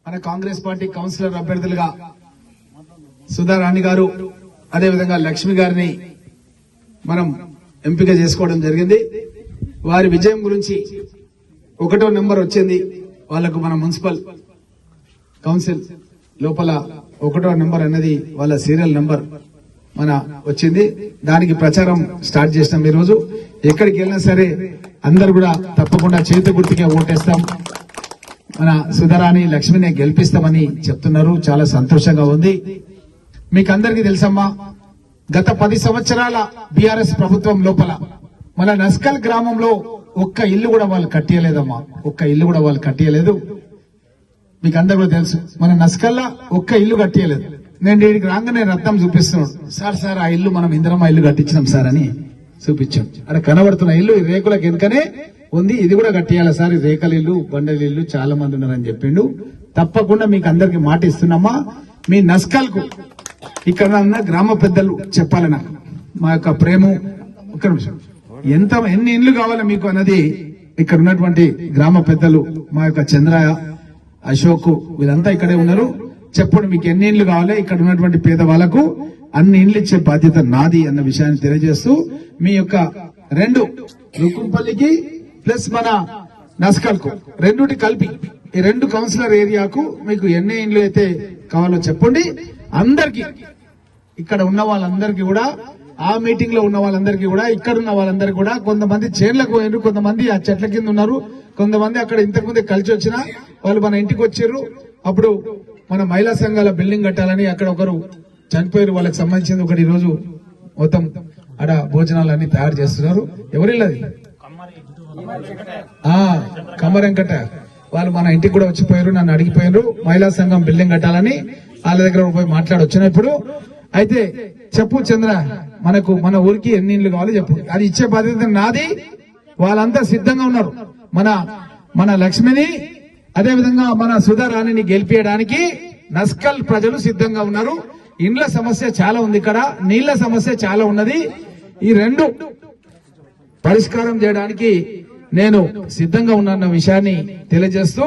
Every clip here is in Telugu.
మన కాంగ్రెస్ పార్టీ కౌన్సిలర్ అభ్యర్థులుగా సుధారాణి గారు అదేవిధంగా లక్ష్మి గారిని మనం ఎంపిక చేసుకోవడం జరిగింది. వారి విజయం గురించి 1వ నెంబర్ వచ్చింది వాళ్లకు. మన మున్సిపల్ కౌన్సిల్ లోపల 1వ నెంబర్ అనేది వాళ్ళ సీరియల్ నెంబర్ మన వచ్చింది. దానికి ప్రచారం స్టార్ట్ చేసినాం. ఈ రోజు ఎక్కడికి వెళ్ళినా సరే అందరు కూడా తప్పకుండా చేతి గుర్తుకే ఓటేస్తాం, మన సుధారాణి లక్ష్మిని గెలిపిస్తామని చెప్తున్నారు. చాలా సంతోషంగా ఉంది. మీకు అందరికీ తెలుసమ్మా, గత 10 సంవత్సరాల బీఆర్ఎస్ ప్రభుత్వం లోపల మన నస్కల్ గ్రామంలో ఒక్క ఇల్లు కూడా వాళ్ళు కట్టియలేదమ్మా. ఒక్క ఇల్లు కూడా వాళ్ళు కట్టియలేదు. మీకు అందరు కూడా తెలుసు, మన నస్కల్లా ఒక్క ఇల్లు కట్టియలేదు. నేను దీనికి రాగానే రత్నం చూపిస్తున్నాడు. సార్ ఆ ఇల్లు మనం ఇందిరమ్మ ఇల్లు కట్టించినాం సార్ అని చూపించాం. అక్కడ కనబడుతున్న ఇల్లు ఈ రేకులకు వెనుకనే ఉంది. ఇది కూడా కట్టియాలి సార్, ఈ రేకల ఇల్లు బండల ఇల్లు చాలా మంది ఉన్నారని చెప్పిండు. తప్పకుండా మీకు అందరికి మాట ఇస్తున్నామా. మీ నస్కల్ కు ఇక్కడ ఉన్న గ్రామ పెద్దలు చెప్పాలన్నా మా యొక్క ప్రేమ. ఒక్క నిమిషం, ఎన్ని ఇండ్లు కావాలో మీకు అన్నది ఇక్కడ ఉన్నటువంటి గ్రామ పెద్దలు మా యొక్క చంద్రయ్య, అశోక్ వీళ్ళంతా ఇక్కడే ఉన్నారు. చెప్పండి మీకు ఎన్ని ఇండ్లు కావాలి, ఇక్కడ ఉన్నటువంటి పేదవాళ్లకు అన్ని ఇండ్లు ఇచ్చే బాధ్యత నాది అన్న విషయాన్ని తెలియజేస్తూ మీ యొక్క 2 రుకుంపల్లికి ప్లస్ మన నస్కల్ కు రెండుటి కలిపి ఈ 2 కౌన్సిలర్ ఏరియాకు మీకు ఎన్ని ఇండ్లు అయితే కావాలో చెప్పండి. అందరికి ఇక్కడ ఉన్న వాళ్ళందరికీ కూడా, ఆ మీటింగ్ లో ఉన్న వాళ్ళందరికీ కూడా, ఇక్కడ ఉన్న వాళ్ళందరికీ కూడా, కొంతమంది చేన్లకు పోయినారు, కొంతమంది ఆ చెట్ల కింద ఉన్నారు, కొంతమంది అక్కడ ఇంతకుముందే కలిసి వచ్చిన వాళ్ళు మన ఇంటికి వచ్చారు. అప్పుడు మన మహిళా సంఘాల బిల్డింగ్ కట్టాలని అక్కడ ఒకరు చనిపోయారు. వాళ్ళకి సంబంధించింది ఒకటి ఈ రోజు మొత్తం ఆడ భోజనాలన్నీ తయారు చేస్తున్నారు. ఎవరిల్లది కమ్మరెంకట వాళ్ళు మన ఇంటికి కూడా వచ్చిపోయారు. నన్ను అడిగిపోయారు మహిళా సంఘం బిల్డింగ్ కట్టాలని. వాళ్ళ దగ్గర పోయి మాట్లాడి వచ్చినప్పుడు అయితే చెప్పు చంద్ర, మన ఊరికి ఎన్ని ఇండ్లు కావాలి చెప్పు, అది ఇచ్చే బాధ్యత నాది. వాళ్ళంతా సిద్ధంగా ఉన్నారు. మన లక్ష్మిని అదేవిధంగా మన సుధారాణిని గెలిపించడానికి నస్కల్ ప్రజలు సిద్ధంగా ఉన్నారు. ఇండ్ల సమస్య చాలా ఉంది, ఇక్కడ నీళ్ల సమస్య చాలా ఉన్నది. ఈ 2 పరిష్కారం చేయడానికి నేను సిద్ధంగా ఉన్న విషయాన్ని తెలియజేస్తూ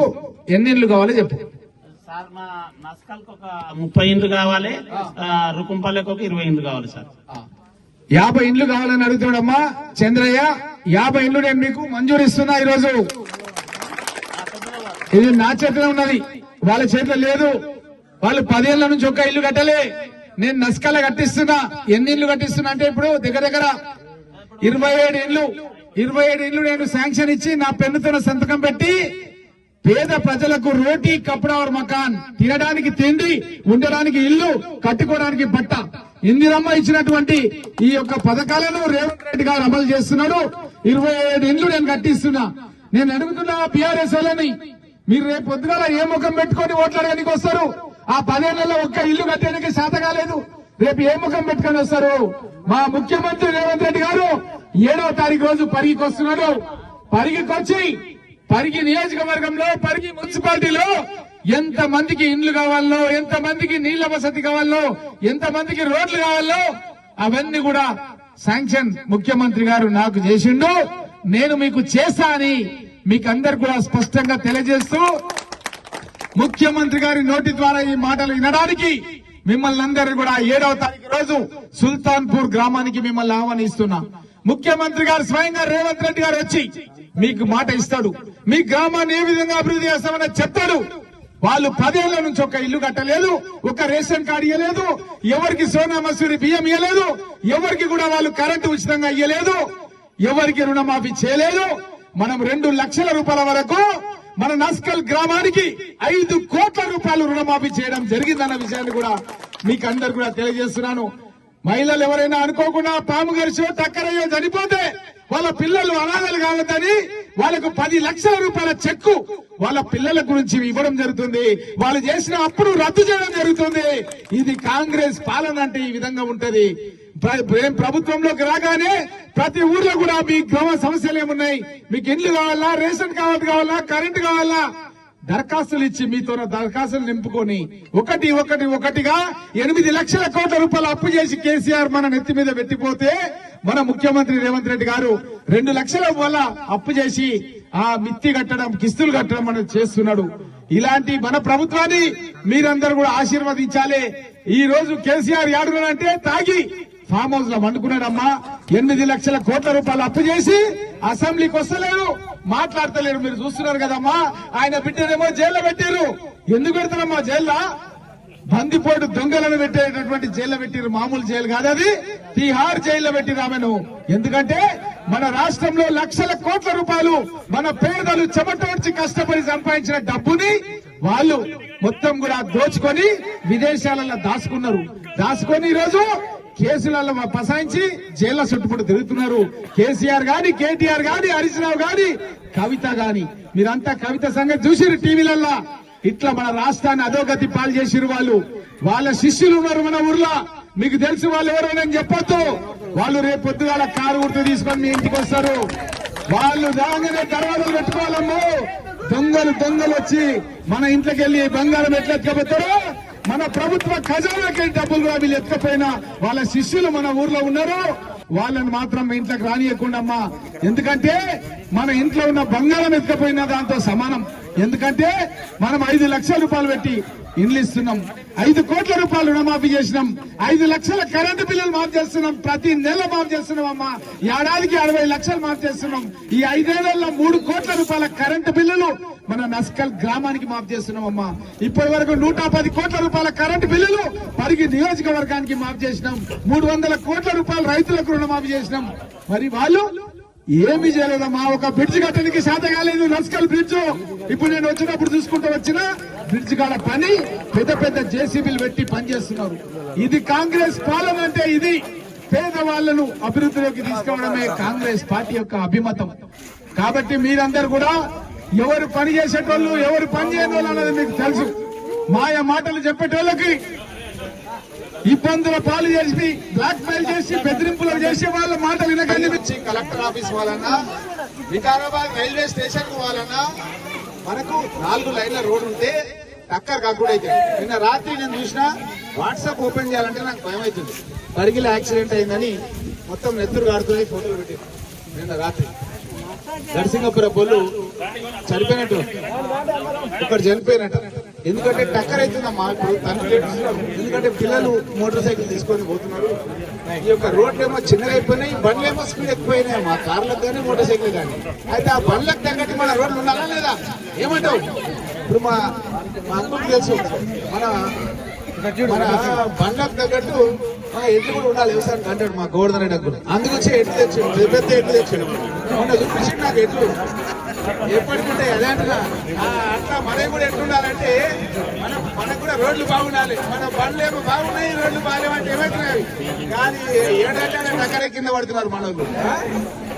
ఎన్ని ఇండ్లు కావాలో చెప్పు. సార్ మా నస్కల్ ఒక 30 ఇండ్లు కావాలి, రుకుంపల్లెకి ఒక 20 ఇండ్లు కావాలి సార్. 50 ఇండ్లు కావాలని అడుగుతాడమ్మా చంద్రయ్య. 50 ఇండ్లు నేను మీకు మంజూరు ఇస్తున్నా. ఈరోజు ఇది నా చేతిలో ఉన్నది, వాళ్ళ చేతిలో లేదు. వాళ్ళు 10 ఏళ్ల నుంచి ఒక్క ఇల్లు కట్టలే. నేను నస్కల కట్టిస్తున్నా. ఎన్ని ఇండ్లు కట్టిస్తున్నా అంటే ఇప్పుడు దగ్గర 27 ఇండ్లు నేను శాంక్షన్ ఇచ్చి నా పెన్నుతో సంతకం పెట్టి పేద ప్రజలకు రోటీ కపడా और మకాన్, తినడానికి తిండి, ఉండడానికి ఇల్లు, కట్టుకోవడానికి బట్ట, ఇందిరమ్మ ఇచ్చినటువంటి ఈ యొక్క పథకాలను రేవంత్ రెడ్డి గారు అమలు చేస్తున్నాడు. 27 ఇండ్లు నేను కట్టిస్తున్నా. నేను అడుగుతున్నా బీఆర్ఎస్ వాళ్ళని, మీరు రేపు పొద్దుగాల ఏ ముఖం పెట్టుకొని ఓట్లాడడానికి వస్తారు? ఆ 10 ఏళ్లలో ఒక్క ఇల్లు కట్టడానికి శాత కాలేదు. రేపు ఏ ముఖం పెట్టుకొని వస్తారు? మా ముఖ్యమంత్రి రేవంత్ రెడ్డి గారు 7వ తారీఖు రోజు పరిగికి వస్తున్నాడు. పరిగికొచ్చి పరిగి నియోజకవర్గంలో, పరిగి మున్సిపాలిటీలో ఎంత మందికి ఇండ్లు కావాలో, ఎంత మందికి నీళ్ల వసతి కావాలో, ఎంత మందికి రోడ్లు కావాలో అవన్నీ కూడా శాంక్షన్ ముఖ్యమంత్రి గారు నాకు చేసిండు. నేను మీకు చేస్తా అని మీకు అందరు కూడా స్పష్టంగా తెలియజేస్తూ ముఖ్యమంత్రి గారి నోటి ద్వారా ఈ మాటలు వినడానికి మిమ్మల్ని అందరూ కూడా 7వ తారీఖు రోజు సుల్తాన్పూర్ గ్రామానికి మిమ్మల్ని ఆహ్వానిస్తున్నా. ముఖ్యమంత్రి గారు స్వయంగా రేవంత్ రెడ్డి గారు వచ్చి మీకు మాట ఇస్తాడు. మీ గ్రామాన్ని ఏ విధంగా అభివృద్ధి చేస్తామని చెప్తాడు. వాళ్ళు 10 ఏళ్ల నుంచి ఒక ఇల్లు కట్టలేదు, ఒక రేషన్ కార్డు ఇవ్వలేదు, ఎవరికి సోనా మసూరి బియ్యం ఇవ్వలేదు, ఎవరికి కూడా వాళ్ళు కరెంటు ఉచితంగా ఇవ్వలేదు, ఎవరికి రుణమాఫీ చేయలేదు. మనం 2 లక్షల రూపాయల వరకు మన నస్కల్ గ్రామానికి 5 కోట్ల రూపాయలు రుణమాఫీ చేయడం జరిగిందన్న విషయాన్ని కూడా మీకు అందరు కూడా తెలియజేస్తున్నాను. మహిళలు ఎవరైనా అనుకోకుండా పాము గరిచో టక్కరయ్యో చనిపోతే వాళ్ళ పిల్లలు అనాథలు కావద్దని వాళ్ళకు 10 లక్షల రూపాయల చెక్కు వాళ్ళ పిల్లల గురించి ఇవ్వడం జరుగుతుంది. వాళ్ళు చేసిన అప్పును రద్దు చేయడం జరుగుతుంది. ఇది కాంగ్రెస్ పాలన అంటే ఈ విధంగా ఉంటది. ప్రభుత్వంలోకి రాగానే ప్రతి ఊర్లో కూడా మీ గ్రామ సమస్యలు ఏమున్నాయి, మీకు ఇండ్లు కావాలా, రేషన్ కార్డు కావాలా, కరెంటు కావాలా, దరఖాస్తులు ఇచ్చి మీతో దరఖాస్తులు నింపుకొని ఒకటిగా 8 లక్షల కోట్ల రూపాయలు అప్పు చేసి కేసీఆర్ మన నెత్తి మీద పెట్టిపోతే మన ముఖ్యమంత్రి రేవంత్ రెడ్డి గారు 2 లక్షల వల్ల అప్పు చేసి ఆ మిత్తి కట్టడం, కిస్తులు కట్టడం అనేది చేస్తున్నాడు. ఇలాంటి మన ప్రభుత్వాన్ని మీరందరూ కూడా ఆశీర్వదించాలి. ఈ రోజు కేసీఆర్ యాడున్నాడంటే తాగి ఫామ్ హౌస్ లో వండుకున్నాడమ్మా. 8 లక్షల కోట్ల రూపాయలు అప్పు చేసి అసెంబ్లీకి వస్తలేరు, మాట్లాడతలేరు. మీరు చూస్తున్నారు కదమ్మా. ఆయన బిడ్డనేమో జైల్లో పెట్టారు. ఎందుకు పెడతారమ్మా జైల్లో? బందిపోటు దొంగలను పెట్టేటటువంటి జైల్లో పెట్టిరు. మామూలు జైలు కాదు అది, తిహార్ జైల్లో పెట్టిరు ఆమెను. ఎందుకంటే మన రాష్ట్రంలో లక్షల కోట్ల రూపాయలు మన పేదలు చెమటోడ్చి కష్టపడి సంపాదించిన డబ్బుని వాళ్ళు మొత్తం కూడా దోచుకొని విదేశాలలో దాచుకొని ఈ రోజు కేసులలో పసాయించి జైల్లో చుట్టుముట్టు తిరుగుతున్నారు. కేసీఆర్ గాని, కేటీఆర్ గాని, హరీష్ రావు గాని, కవిత గాని, మీరంతా కవిత సంగతి చూసిరు టీవీలల్లో. ఇట్లా మన రాష్ట్రాన్ని అధోగతి పాలు చేసిరు వాళ్ళు. వాళ్ళ శిష్యులు ఉన్నారు మన ఊర్లో. మీకు తెలుసు వాళ్ళు ఎవరో నేను చెప్పొద్దు. వాళ్ళు రేపు పొద్దుగాల కారు గుర్తు తీసుకొని మీ ఇంటికి వస్తారు. వాళ్ళు రాగానే దర్వాజలు పెట్టుకోవాలమ్మో. దొంగలు వచ్చి మన ఇంట్లోకి వెళ్లి బంగారం ఎట్లా ఎత్తుకపోతారో, మన ప్రభుత్వ ఖజానాకి డబ్బులు కూడా వీళ్ళు ఎత్తుకపోయినా వాళ్ళ శిష్యులు మన ఊర్లో ఉన్నారు. వాళ్ళని మాత్రం మీ ఇంట్లోకి రానియకుండమ్మా. ఎందుకంటే మన ఇంట్లో ఉన్న బంగారం ఎత్తుకపోయినా దాంతో సమానం. ఎందుకంటే మనం 5 లక్షల రూపాయలు పెట్టి ఇండ్లు ఇస్తున్నాం, 5 కోట్ల రూపాయలు రుణమాఫీ చేసినాం, 5 లక్షల కరెంటు బిల్లులు మాఫ్ చేస్తున్నాం, ప్రతి నెల మాఫ్ చేస్తున్నాం అమ్మా. ఏడాదికి 60 లక్షలు మాఫ్ చేస్తున్నాం. ఈ 5 ఏళ్లలో 3 కోట్ల రూపాయల కరెంటు బిల్లులు మన నస్కల్ గ్రామానికి మాఫ్ చేస్తున్నాం అమ్మా. ఇప్పటి వరకు 110 కోట్ల రూపాయల కరెంటు బిల్లులు పరిగి నియోజకవర్గానికి మాఫ్ చేసినాం. 300 కోట్ల రూపాయలు రైతులకు రుణమాఫీ చేసినాం. మరి వాళ్ళు ఏమి చేయలేదమ్మా. ఒక బ్రిడ్జ్ కట్టడానికి శాత కాలేదు, నస్కల్ బ్రిడ్జ్. ఇప్పుడు నేను వచ్చినప్పుడు చూసుకుంటూ వచ్చిన బ్రిడ్జ్ కాడ పని పెద్ద జేసీబీలు పెట్టి పనిచేస్తున్నారు. ఇది కాంగ్రెస్ పాలన అంటే ఇది. పేదవాళ్లను అభివృద్ధిలోకి తీసుకోవడమే కాంగ్రెస్ పార్టీ యొక్క అభిమతం. కాబట్టి మీరందరూ కూడా ఎవరు పని చేసేటోళ్ళు, ఎవరు పని చేయని వాళ్ళు అన్నది మీకు తెలుసు. మాయ మాటలు చెప్పేటోళ్ళకి ఇబ్బందుల పాలు చేసి, బ్లాక్ మెయిల్ చేసి, బెదిరింపులు చేసే వాళ్ళ మాటలు వినకండి. కలెక్టర్ ఆఫీస్ వాళ్ళన్నా, వికారాబాద్ రైల్వే స్టేషన్ వాళ్ళన్నా మనకు 4 లైన్ల రోడ్ ఉంటే టక్కర్ కాకుండా అయితే. నిన్న రాత్రి నేను చూసిన వాట్సాప్ ఓపెన్ చేయాలంటే నాకు భయం అవుతుంది. పరిగిల యాక్సిడెంట్ అయిందని మొత్తం నెత్తురు కాడుతుంది, ఫోటోలు పెట్టి. నిన్న రాత్రి నరసింగపుర బొల్లు చనిపోయినట్టు, ఇక్కడ చనిపోయినట్టు. ఎందుకంటే టక్కర్ అవుతుందమ్మా. ఇప్పుడు తను ఎందుకంటే పిల్లలు మోటార్ సైకిల్ తీసుకొని పోతున్నారు. ఈ యొక్క రోడ్లు ఏమో చిన్నగా అయిపోయినాయి, బండ్లు ఏమో స్పీడ్ ఎక్కువైనాయి మా కార్లకు కానీ మోటార్ సైకిల్ కానీ. అయితే ఆ బండ్లకు తగ్గట్టు మన రోడ్లు ఉండాలా లేదా ఏమంటావు? ఇప్పుడు మా అమ్మకు తెలుసు, మన బండ్లకు తగ్గట్టు మన ఎడ్లు కూడా ఉండాలి వ్యవసాయానికి అంటాడు మా గోవర్ధన్ రెడ్డి అంకుల్. అందుకొచ్చి ఎడ్లు తెచ్చాడు, పెద్ద ఎడ్లు తెచ్చాడు. మొన్న చూపించింది నాకు ఎడ్లు ఎప్పటికుంటాయి. అదే అంటున్నా, అట్లా మనకి కూడా ఎట్లుండాలంటే మనకు కూడా రోడ్లు బాగుండాలి. మన బండ్లు ఏమో బాగున్నాయి, రోడ్లు బాగాలేమంటే ఏమవుతున్నాయి. కానీ ఏడాది టక్కరే కింద పడుతున్నారు మన వాళ్ళు.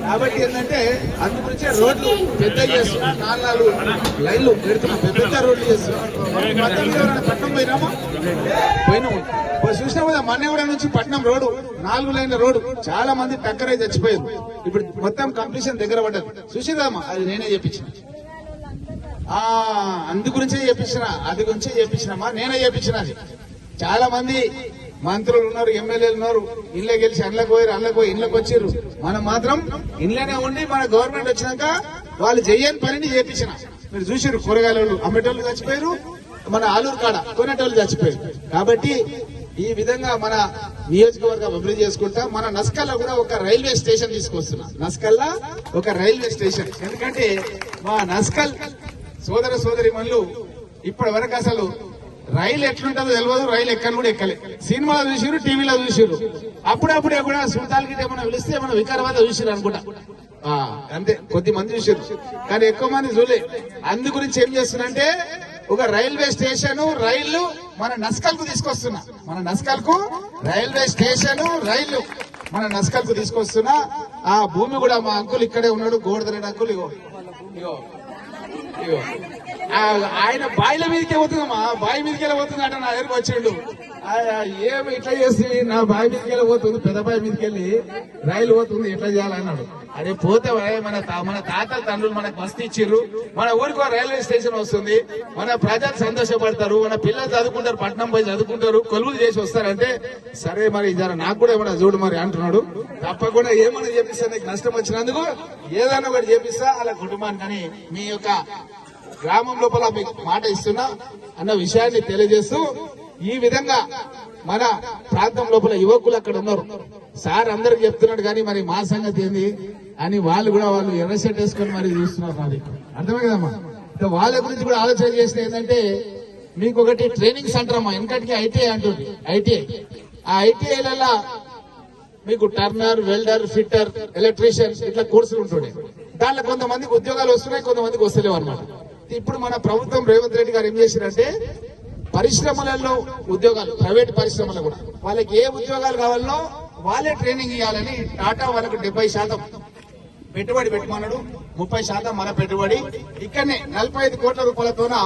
కాబట్టి ఏంటంటే అందుగురించే రోడ్లు పెద్ద చేస్తున్నాం, 4 లైన్లు పెడుతున్నాం, పెద్ద రోడ్లు చేస్తున్నాం. పట్నం పోయినాము చూసినా కదా, మన్నెగూడ నుంచి పట్నం రోడ్డు 4 లైన్ల రోడ్డు. చాలా మంది టక్కరై చచ్చిపోయారు. ఇప్పుడు మొత్తం కంప్లీషన్ దగ్గర పడ్డది. చూసిరామా, అది నేనే చెప్పించిన. అందుగురించే చెప్పించిన, అది గురించే చెప్పించినమ్మా, నేనే చెప్పించిన. అది చాలా మంది మంత్రులు ఉన్నారు, ఎమ్మెల్యేలు ఉన్నారు, ఇళ్ళకి గెలిచి అందులోకి పోయారు, అందులోకి పోయి ఇళ్ళకి వచ్చారు. మనం మాత్రం ఇళ్ళనే ఉండి మన గవర్నమెంట్ వచ్చినాక వాళ్ళు చెయ్యని పనిని చేపించిన. మీరు చూసారు, కూరగాయలు అమ్మేటోళ్ళు చచ్చిపోయారు, మన ఆలూరు కాడ కొనేటోళ్ళు చచ్చిపోయారు. కాబట్టి ఈ విధంగా మన నియోజకవర్గం అభివృద్ధి చేసుకుంటా మన నస్కల్లో కూడా ఒక రైల్వే స్టేషన్ తీసుకొస్తున్నా. నస్కల్లా ఒక రైల్వే స్టేషన్. ఎందుకంటే మా నస్కల్ సోదర సోదరిమణులు ఇప్పటి వరకు అసలు రైలు ఎట్లుంటుందో తెలియదు, రైలు ఎక్కని కూడా ఎక్కలే. సినిమాలో చూసిరు, టీవీలో చూసిరు, అప్పుడప్పుడే కూడా సుల్తాన్కి ఏమైనా పిలిస్తే ఏమైనా వికారాబాద్ చూసిరు అనుకుంటా. అంతే, కొద్ది మంది చూసారు కానీ ఎక్కువ మంది చూడలే. అందు గురించి ఏం చేస్తున్నంటే ఒక రైల్వే స్టేషన్ రైళ్లు మన నస్కల్ కు తీసుకొస్తున్నా. మన నస్కల్ కు రైల్వే స్టేషన్ రైళ్లు మన నస్కల్ కు తీసుకొస్తున్నా. ఆ భూమి కూడా మా అంకుల్ ఇక్కడే ఉన్నాడు, గోవర్ధన్ రెడ్డి అంకుల్. ఇగో ఇగో ఇగో ఆయన బాయిల మీదకే పోతుందమ్మా, బావి మీదకెళ్ళి పోతుంది అంటే నా దగ్గరకు వచ్చిండు. ఏమి ఇట్లా చేసి నా బావి మీదకెళ్ళి పోతుంది, పెద్ద బావి మీదకెళ్ళి రైలు పోతుంది, ఎట్లా చేయాలన్నాడు. అదే పోతే మన తాతల తండ్రులు మనకు బస్తీ ఇచ్చిర్రు, మన ఊరికి రైల్వే స్టేషన్ వస్తుంది, మన ప్రజలు సంతోషపడతారు, మన పిల్లలు చదువుకుంటారు, పట్నం పోయి చదువుకుంటారు, కొలువులు చేసి వస్తారంటే సరే మరి జర నాకు కూడా ఏమన్నా చూడు మరి అంటున్నాడు. తప్పకుండా ఏమన్నా చేపిస్తా, నీకు నష్టం వచ్చినందుకు ఏదైనా ఒకటి చేపిస్తా అలా కుటుంబానికి. మీ యొక్క గ్రామం లోపల మీకు మాట ఇస్తున్నా అన్న విషయాన్ని తెలియజేస్తూ ఈ విధంగా మన ప్రాంతం లోపల యువకులు అక్కడ ఉన్నారు. సార్ అందరికి చెప్తున్నాడు కానీ మరి మా సంగతి ఏంది అని వాళ్ళు ఎర్ర షర్ట్ వేసుకొని మరి చూస్తున్నారు. నాది అర్థమే కదమ్మా. వాళ్ళ గురించి కూడా ఆలోచన చేసిన ఏంటంటే మీకు ఒకటి ట్రైనింగ్ సెంటర్ అమ్మా. వెనకటికి ఐటీఐ అంటుంది. ఐటీఐ ఆ ఐటీఐలలో మీకు టర్నర్, వెల్డర్, ఫిట్టర్, ఎలక్ట్రీషియన్ ఇట్లా కోర్సులు ఉంటుండే. దాంట్లో కొంతమందికి ఉద్యోగాలు వస్తున్నాయి, కొంతమందికి వస్తలేవు అనమాట. ఇప్పుడు మన ప్రభుత్వం రేవంత్ రెడ్డి గారు ఏం చేశారంటే పరిశ్రమలలో ఉద్యోగాలు, ప్రైవేట్ పరిశ్రమలు కూడా వాళ్ళకి ఏ ఉద్యోగాలు కావాలనో వాళ్ళే ట్రైనింగ్ ఇవ్వాలని టాటా వాళ్ళకు 70% పెట్టుబడి పెట్టమన్నాడు. 30% మన పెట్టుబడి. ఇక్కడనే 45 కోట్ల రూపాయలతోన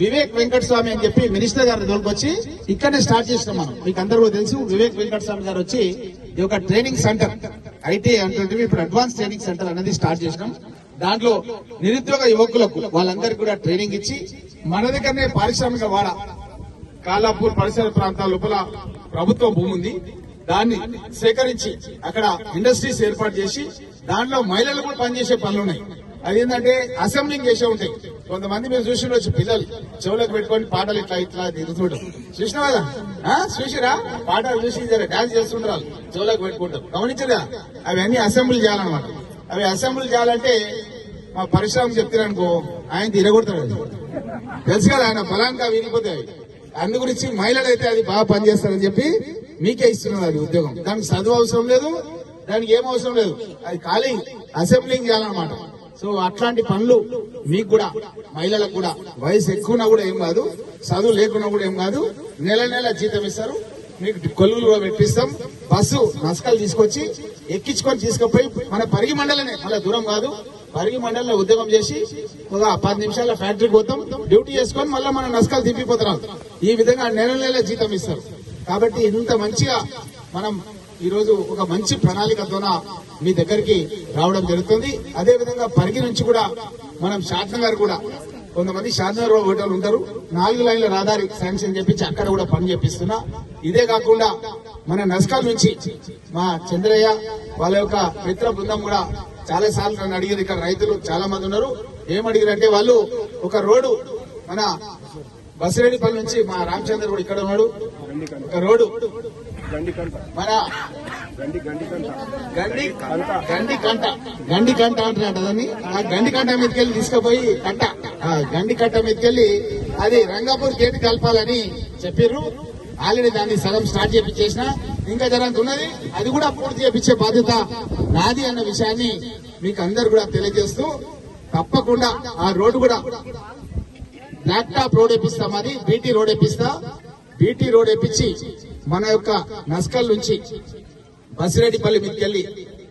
వివేక్ వెంకటస్వామి అని చెప్పి మినిస్టర్ గారిని తోలుకొచ్చి ఇక్కడనే స్టార్ట్ చేసినాం మనం. మీకు అందరూ తెలుసు వివేక్ వెంకటస్వామి గారు వచ్చి ఈ యొక్క ట్రైనింగ్ సెంటర్ ఐటీఐ అంటే ఇప్పుడు అడ్వాన్స్ ట్రైనింగ్ సెంటర్ అనేది స్టార్ట్ చేసినాం. దాంట్లో నిరుద్యోగ యువకులకు వాళ్ళందరికీ కూడా ట్రైనింగ్ ఇచ్చి మన దగ్గరనే పారిశ్రామిక వాడ కాలాపూర్ పరిసర ప్రాంతాల లోపల ప్రభుత్వ భూమి ఉంది. దాన్ని సేకరించి అక్కడ ఇండస్ట్రీస్ ఏర్పాటు చేసి దాంట్లో మహిళలు కూడా పనిచేసే పనులు ఉన్నాయి. అదేంటంటే అసెంబ్లింగ్ చేసే ఉంటాయి. కొంతమంది మీరు చూసి పిల్లలు చెవులకు పెట్టుకొని పాటలు ఇట్లా తిరుగుతుంటారు. చూసినా కదా, చూసిరా పాటలు చూసి డాన్స్ చేస్తుంటారు, చెవులకు పెట్టుకుంటారు. గమనించరా? అవన్నీ అసెంబ్లీ చేయాలన్నమాట. అవి అసెంబ్లీ చేయాలంటే మా పరిశ్రమ చెప్తారనుకో ఆయన తిరగొడతాడు. తెలుసు కదా, ఆయన బలాంగా విరిగిపోతాయి. అందు గురించి మహిళలు అయితే అది బాగా పనిచేస్తారని చెప్పి మీకే ఇస్తున్నారు అది ఉద్యోగం. దానికి చదువు అవసరం లేదు, దానికి ఏం అవసరం లేదు. అది ఖాళీ అసెంబ్లింగ్ చేయాలన్నమాట. సో అట్లాంటి పనులు మీకు కూడా మహిళలకు కూడా వయసు ఎక్కువనా కూడా ఏం కాదు, చదువు లేకున్నా కూడా ఏం కాదు. నెల జీతం ఇస్తారు. మీకు కొలువులు కూడా పెట్టిస్తాం. బస్సు నస్కలు తీసుకొచ్చి ఎక్కించుకొని తీసుకుపోయి మన పరిగి మండలనే, మళ్ళీ దూరం కాదు, పరిగి మండలంలో ఉద్యోగం చేసి ఒక 10 నిమిషాల ఫ్యాక్టరీకి పోతాం, డ్యూటీ చేసుకొని మళ్ళీ మన నస్కలు తిప్పిపోతున్నాం. ఈ విధంగా నెల జీతం ఇస్తారు. కాబట్టి ఇంత మంచిగా మనం ఈ రోజు ఒక మంచి ప్రణాళికతోన మీ దగ్గరికి రావడం జరుగుతుంది. అదే విధంగా పరిగి నుంచి కూడా మనం షాద్నగర్ కూడా కొంతమంది షాద్నగర్ హోటల్ ఉంటారు, 4 లైన్ల రహదారి శాంక్షన్ చేపించి అక్కడ కూడా పని చేపిస్తున్నా. ఇదే కాకుండా మన నస్కల్ నుంచి మా చంద్రయ్య వాళ్ళ యొక్క మిత్ర బృందం కూడా చాలా సార్లు నన్ను అడిగారు. ఇక్కడ రైతులు చాలా మంది ఉన్నారు. ఏమడిగారంటే వాళ్ళు ఒక రోడ్డు మన బసిరెడ్డిపల్లి నుంచి మా రామచంద్ర కూడా ఇక్కడ ఉన్నాడు. ఒక రోడ్డు మన గండి కంట అంటున్నాడు. దాన్ని ఆ గండి కంట మీదకెళ్ళి తీసుకుపోయి గండి కంట మీదకెళ్ళి అది రంగాపూర్ గేట్ కలపాలని చెప్పారు. ఆల్రెడీ దాన్ని సగం స్టార్ట్ చేపించేసిన, ఇంకా జరంత ఉన్నది. అది కూడా పూర్తి చేపించే బాధ్యత నాది అన్న విషయాన్ని మీకు అందరు కూడా తెలియజేస్తూ తప్పకుండా ఆ రోడ్డు కూడా బ్లాక్ టాప్ రోడ్ వేపిస్తాం. అది బీటీ రోడ్ వేపిస్తా. బీటీ రోడ్ వేపించి మన యొక్క నస్కల్ నుంచి బసిరెడ్డిపల్లి మీదకెళ్ళి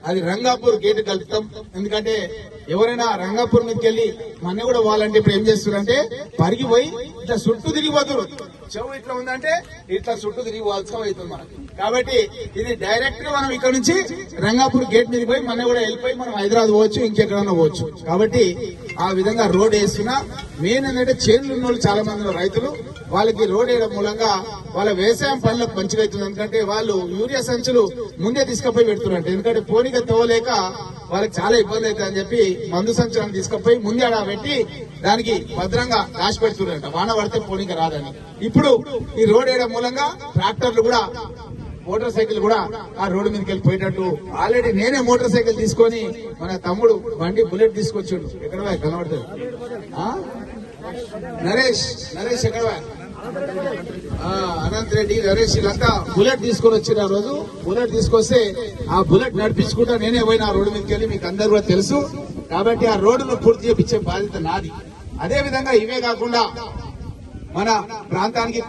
అది రంగాపూర్ గేట్ కలుపుతాం. ఎందుకంటే ఎవరైనా రంగాపూర్ మీదకెళ్ళి మన కూడా వాళ్ళంటే ఇప్పుడు ఏం చేస్తున్నారంటే పరిగిపోయి ఇట్లా చుట్టూ తిరిగిపోతారు. చెవు ఇట్లా ఉందంటే ఇట్లా చుట్టూ తిరిగి పోవాల్సిన అవుతుంది మనకి. కాబట్టి ఇది డైరెక్ట్ గా మనం ఇక్కడ నుంచి రంగాపూర్ గేట్ మీద పోయి మన కూడా వెళ్ళిపోయి మనం హైదరాబాద్ పోవచ్చు, ఇంకెక్కడన్నా పోవచ్చు. కాబట్టి ఆ విధంగా రోడ్ వేస్తున్నా. మెయిన్ ఏంటంటే చేనులు ఉన్న వాళ్ళు చాలా మంది రైతులు, వాళ్ళకి రోడ్ వేయడం మూలంగా వాళ్ళ వ్యవసాయం పనులకు మంచిగా అవుతుంది. ఎందుకంటే వాళ్ళు యూరియా సంచులు ముందే తీసుకుపోయి పెడుతున్నారు. ఎందుకంటే పోనీగా తవ్వలేక వాళ్ళకి చాలా ఇబ్బంది అవుతుంది అని చెప్పి మందు సంచులను తీసుకుపోయి ముందే అలా పెట్టి దానికి భద్రంగా దాచి పెడుతున్నారంట, వాన పడితే పోనీగా రాదని. ఇప్పుడు ఈ రోడ్ వేయడం మూలంగా ట్రాక్టర్లు కూడా మోటార్ సైకిల్ కూడా ఆ రోడ్డు మీదకి వెళ్ళిపోయేటట్టు ఆల్రెడీ నేనే మోటార్ సైకిల్ తీసుకొని మన తమ్ముడు బండి బుల్లెట్ తీసుకొచ్చాడు. ఎక్కడ కనబడుతుంది నరేష్ ఎక్కడ అనంత్ రెడ్డి, నరేష్ వీళ్ళంతా బుల్లెట్ తీసుకొని వచ్చిన రోజు బుల్లెట్ తీసుకొస్తే ఆ బుల్లెట్ నడిపించుకుంటా నేనే పోయిన ఆ రోడ్డు మీదకి వెళ్ళి. మీకు అందరు కూడా తెలుసు. కాబట్టి ఆ రోడ్డును పూర్తి చేపించే బాధ్యత నాది. అదే విధంగా ఇవే కాకుండా మన ప్రాంతానికి